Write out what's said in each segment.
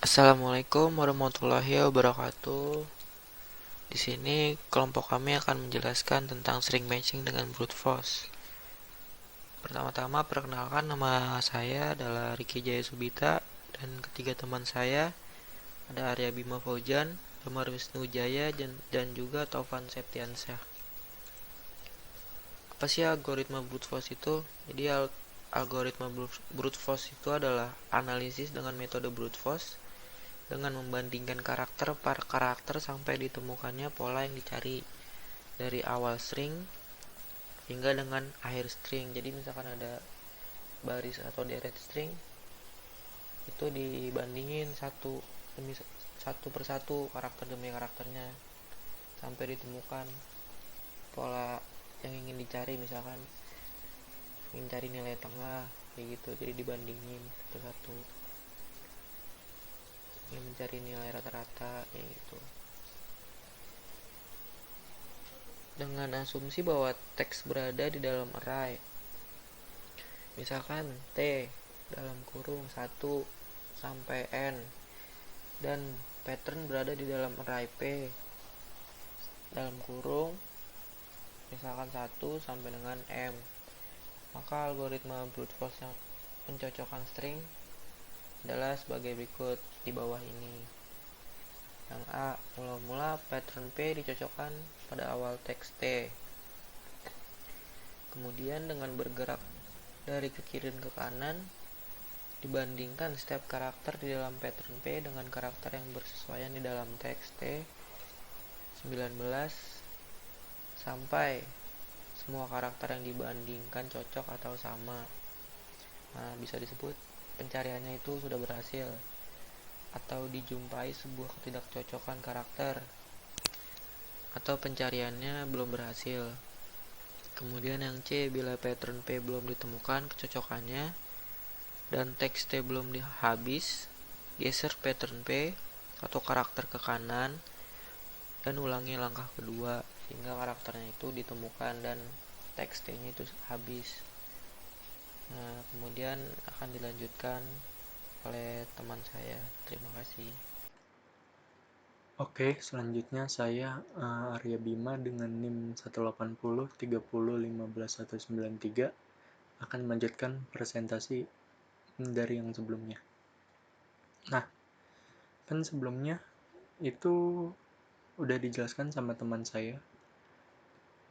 Assalamualaikum warahmatullahi wabarakatuh. Di sini kelompok kami akan menjelaskan tentang string matching dengan brute force. Pertama-tama perkenalkan, nama saya adalah Riki Jaya Subita dan ketiga teman saya ada Arya Bima Faujan, Damar Wisnu Jaya dan juga Taufan Septiansyah. Apa sih algoritma brute force itu? Jadi algoritma brute force itu adalah analisis dengan metode brute force dengan membandingkan karakter per karakter sampai ditemukannya pola yang dicari dari awal string hingga dengan akhir string. Jadi misalkan ada baris atau deret string, itu dibandingin satu persatu karakter demi karakternya sampai ditemukan pola yang ingin dicari. Misalkan ingin cari nilai tengah kayak gitu, jadi dibandingin satu-satu, ingin mencari nilai rata-rata kayak gitu, dengan asumsi bahwa teks berada di dalam array. Misalkan T dalam kurung 1 sampai N dan pattern berada di dalam array P dalam kurung misalkan 1 sampai dengan M. Maka algoritma brute force yang pencocokan string adalah sebagai berikut di bawah ini. Yang A, mula-mula pattern P dicocokkan pada awal teks T. Kemudian dengan bergerak dari ke kiri dan ke kanan, dibandingkan setiap karakter di dalam pattern P dengan karakter yang bersesuaian di dalam teks T 19 sampai semua karakter yang dibandingkan cocok atau sama. Nah, bisa disebut pencariannya itu sudah berhasil atau dijumpai sebuah ketidakcocokan karakter atau pencariannya belum berhasil. Kemudian yang C, bila pattern P belum ditemukan kecocokannya dan teks T belum habis, geser pattern P atau karakter ke kanan dan ulangi langkah kedua sehingga karakternya itu ditemukan dan teks T-nya itu habis. Nah, kemudian akan dilanjutkan oleh teman saya. Terima kasih. Oke, selanjutnya saya Arya Bima dengan NIM 18030151193 akan melanjutkan presentasi dari yang sebelumnya. Nah, kan sebelumnya itu udah dijelaskan sama teman saya.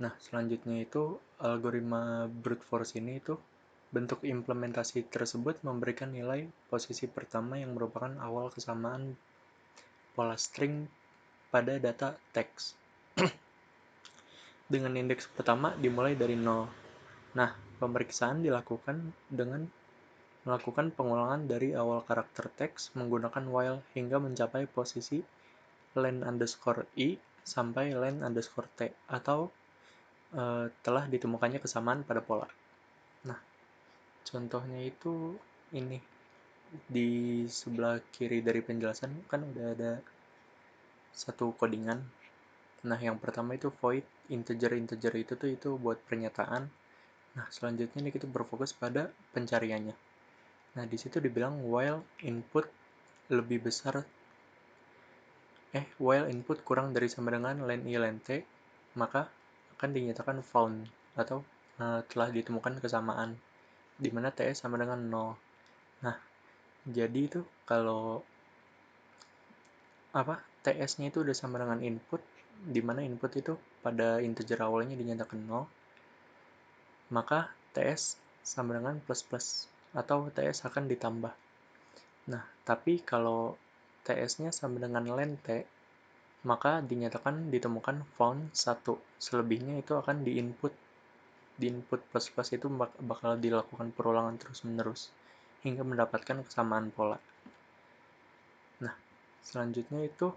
Nah, selanjutnya itu algoritma brute force ini itu bentuk implementasi tersebut memberikan nilai posisi pertama yang merupakan awal kesamaan pola string pada data teks. Dengan indeks pertama dimulai dari 0. Nah, pemeriksaan dilakukan dengan melakukan pengulangan dari awal karakter teks menggunakan while hingga mencapai posisi len_i sampai len_t atau telah ditemukannya kesamaan pada pola. Nah, contohnya itu ini di sebelah kiri dari penjelasan kan udah ada satu codingan. Nah, yang pertama itu void integer itu buat pernyataan. Nah, selanjutnya ini kita berfokus pada pencariannya. Nah, di situ dibilang while input kurang dari sama dengan len_i len_t, maka akan dinyatakan found atau telah ditemukan kesamaan di mana TS sama dengan 0. Nah, jadi itu kalau TS-nya itu udah sama dengan input, di mana input itu pada integer awalnya dinyatakan 0, maka TS sama dengan plus atau TS akan ditambah. Nah, tapi kalau TS-nya sama dengan len_t, maka dinyatakan ditemukan found 1. Selebihnya itu akan diinput. Di input plus itu bakal dilakukan perulangan terus-menerus hingga mendapatkan kesamaan pola. Nah, selanjutnya itu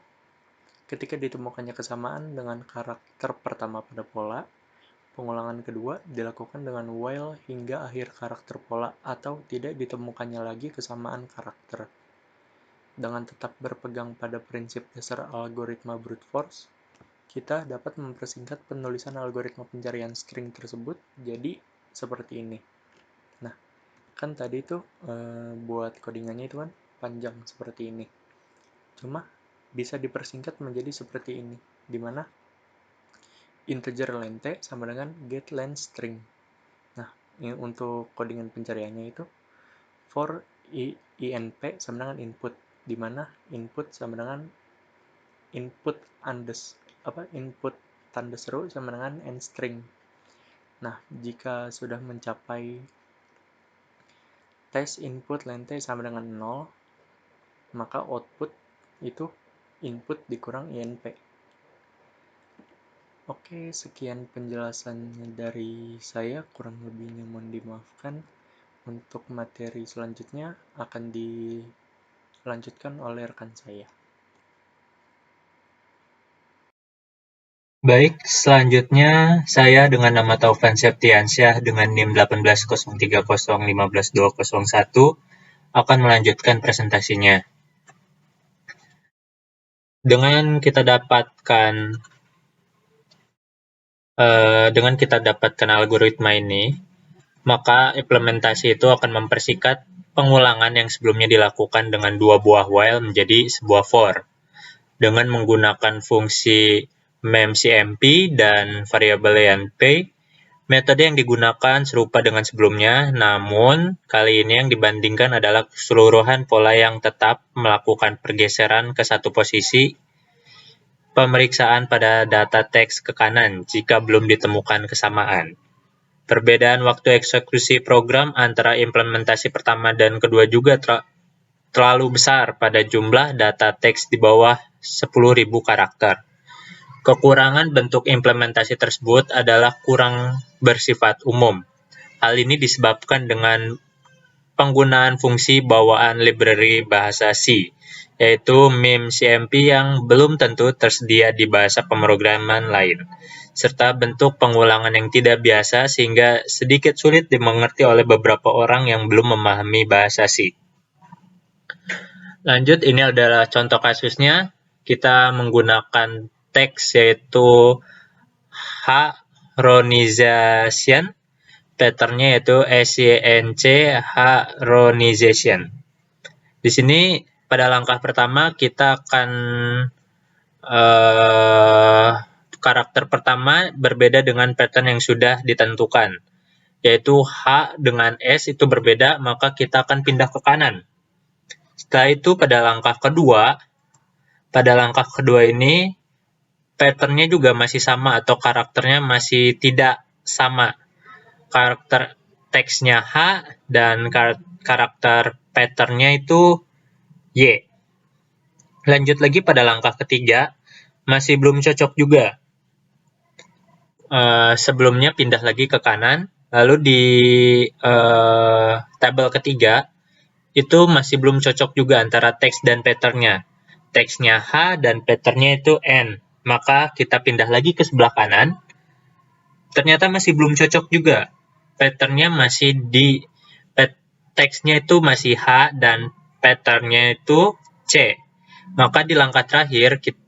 ketika ditemukannya kesamaan dengan karakter pertama pada pola, pengulangan kedua dilakukan dengan while hingga akhir karakter pola atau tidak ditemukannya lagi kesamaan karakter. Dengan tetap berpegang pada prinsip dasar algoritma brute force, kita dapat mempersingkat penulisan algoritma pencarian string tersebut jadi seperti ini. Nah, kan tadi tuh buat codingannya itu kan panjang seperti ini. Cuma bisa dipersingkat menjadi seperti ini, di mana integer length sama dengan get length string. Nah, untuk codingan pencariannya itu for inp sama dengan input, di mana input sama dengan input input tanda seru sama dengan end string. Nah, jika sudah mencapai tes input length sama dengan 0, maka output itu input dikurang inp. Oke, sekian penjelasannya dari saya, kurang lebihnya mohon dimaafkan. Untuk materi selanjutnya akan dilanjutkan oleh rekan saya. Baik, selanjutnya saya dengan nama Taufan Septiansyah dengan NIM 18030150201 akan melanjutkan presentasinya. Dengan kita dapatkan algoritma ini, maka implementasi itu akan mempersingkat pengulangan yang sebelumnya dilakukan dengan dua buah while menjadi sebuah for dengan menggunakan fungsi memcmp dan variabel enp. Metode yang digunakan serupa dengan sebelumnya, namun kali ini yang dibandingkan adalah keseluruhan pola yang tetap melakukan pergeseran ke satu posisi. Pemeriksaan pada data teks ke kanan jika belum ditemukan kesamaan. Perbedaan waktu eksekusi program antara implementasi pertama dan kedua juga terlalu besar pada jumlah data teks di bawah 10.000 karakter. Kekurangan bentuk implementasi tersebut adalah kurang bersifat umum. Hal ini disebabkan dengan penggunaan fungsi bawaan library bahasa C, yaitu memcmp yang belum tentu tersedia di bahasa pemrograman lain, serta bentuk pengulangan yang tidak biasa sehingga sedikit sulit dimengerti oleh beberapa orang yang belum memahami bahasa C. Lanjut, ini adalah contoh kasusnya. Kita menggunakan teks yaitu H-ronization. Patternnya yaitu H-ronization. Di sini pada langkah pertama kita akan karakter pertama berbeda dengan pattern yang sudah ditentukan, yaitu H dengan S itu berbeda, maka kita akan pindah ke kanan. Setelah itu pada langkah kedua ini patternnya juga masih sama atau karakternya masih tidak sama. Karakter teksnya H dan karakter patternnya itu Y. Lanjut lagi pada langkah ketiga, masih belum cocok juga. Sebelumnya pindah lagi ke kanan, lalu di tabel ketiga, itu masih belum cocok juga antara teks dan patternnya. Teksnya H dan patternnya itu N. Maka kita pindah lagi ke sebelah kanan, ternyata masih belum cocok juga. Patternnya masih teksnya itu masih H dan patternnya itu C. Maka di langkah terakhir kita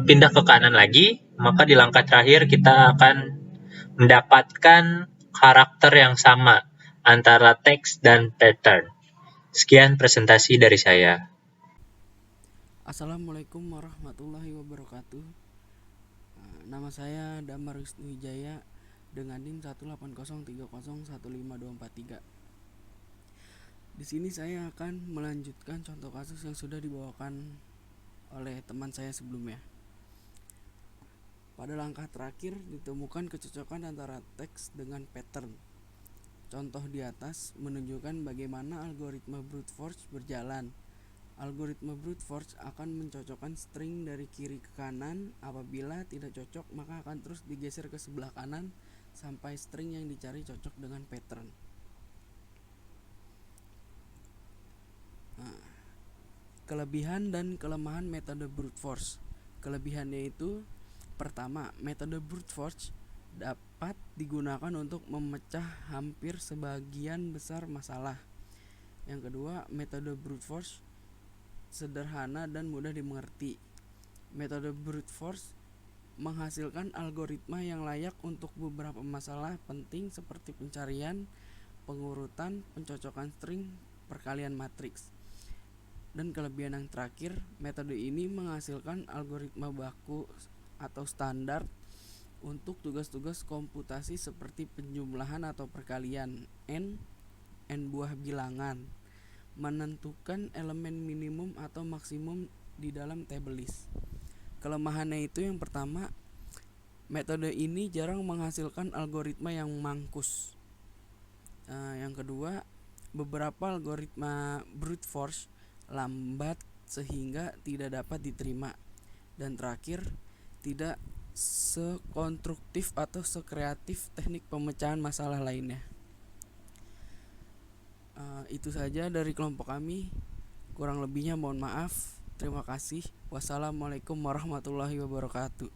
pindah ke kanan lagi, maka di langkah terakhir kita akan mendapatkan karakter yang sama antara teks dan pattern. Sekian presentasi dari saya. Assalamualaikum warahmatullahi wabarakatuh. Nama saya Damar Wisnu Wijaya dengan NIM 18030152443. Di sini saya akan melanjutkan contoh kasus yang sudah dibawakan oleh teman saya sebelumnya. Pada langkah terakhir ditemukan kecocokan antara teks dengan pattern. Contoh di atas menunjukkan bagaimana algoritma brute force berjalan. Algoritma brute force akan mencocokkan string dari kiri ke kanan. Apabila tidak cocok, maka akan terus digeser ke sebelah kanan sampai string yang dicari cocok dengan pattern. Kelebihan dan kelemahan metode brute force. Kelebihannya itu, pertama, metode brute force dapat digunakan untuk memecah hampir sebagian besar masalah. Yang kedua, metode brute force sederhana dan mudah dimengerti. Metode brute force menghasilkan algoritma yang layak untuk beberapa masalah penting seperti pencarian, pengurutan, pencocokan string, perkalian matriks. Dan kelebihan yang terakhir, metode ini menghasilkan algoritma baku atau standar untuk tugas-tugas komputasi seperti penjumlahan atau perkalian n buah bilangan, menentukan elemen minimum atau maksimum di dalam table list. Kelemahannya itu yang pertama, metode ini jarang menghasilkan algoritma yang mangkus. Yang kedua, beberapa algoritma brute force lambat sehingga tidak dapat diterima. Dan terakhir, tidak sekonstruktif atau sekreatif teknik pemecahan masalah lainnya. Itu saja dari kelompok kami. Kurang lebihnya mohon maaf. Terima kasih. Wassalamualaikum warahmatullahi wabarakatuh.